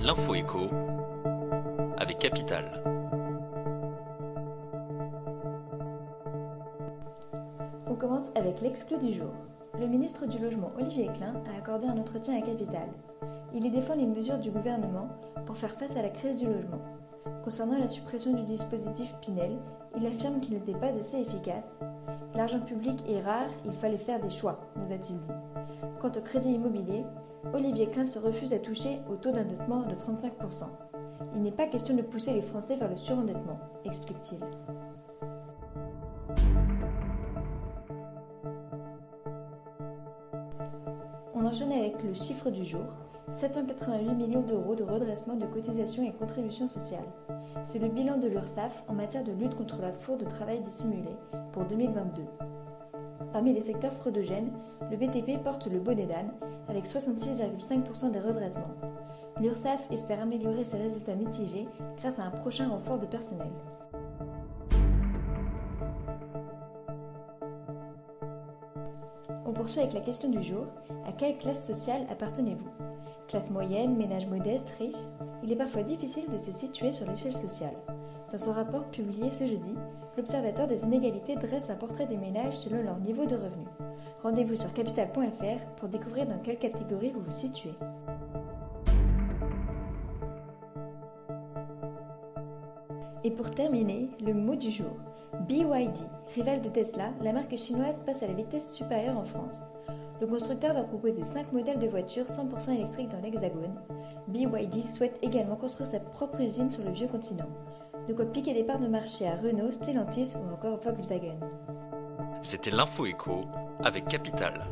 l'info écho avec Capital. On commence avec l'exclu du jour. Le ministre du Logement Olivier Klein a accordé un entretien à Capital. Il y défend les mesures du gouvernement pour faire face à la crise du logement. Concernant la suppression du dispositif Pinel, il affirme qu'il n'était pas assez efficace. L'argent public est rare, il fallait faire des choix, nous a-t-il dit. Quant au crédit immobilier, Olivier Klein se refuse à toucher au taux d'endettement de 35%. Il n'est pas question de pousser les Français vers le surendettement, explique-t-il. On enchaîne avec le chiffre du jour, 788 millions d'euros de redressement de cotisations et contributions sociales. C'est le bilan de l'URSSAF en matière de lutte contre la fraude au travail dissimulé pour 2022. Parmi les secteurs fraudogènes, le BTP porte le bonnet d'âne avec 66,5% des redressements. L'URSSAF espère améliorer ses résultats mitigés grâce à un prochain renfort de personnel. On poursuit avec la question du jour. À quelle classe sociale appartenez-vous ? Classe moyenne, ménage modeste, riche ? Il est parfois difficile de se situer sur l'échelle sociale. Dans son rapport publié ce jeudi, l'Observatoire des inégalités dresse un portrait des ménages selon leur niveau de revenu. Rendez-vous sur capital.fr pour découvrir dans quelle catégorie vous vous situez. Et pour terminer, le mot du jour. BYD, rival de Tesla, la marque chinoise passe à la vitesse supérieure en France. Le constructeur va proposer 5 modèles de voitures 100% électriques dans l'Hexagone. BYD souhaite également construire sa propre usine sur le vieux continent. De quoi piquer des parts de marché à Renault, Stellantis ou encore Volkswagen. C'était l'info écho avec Capital.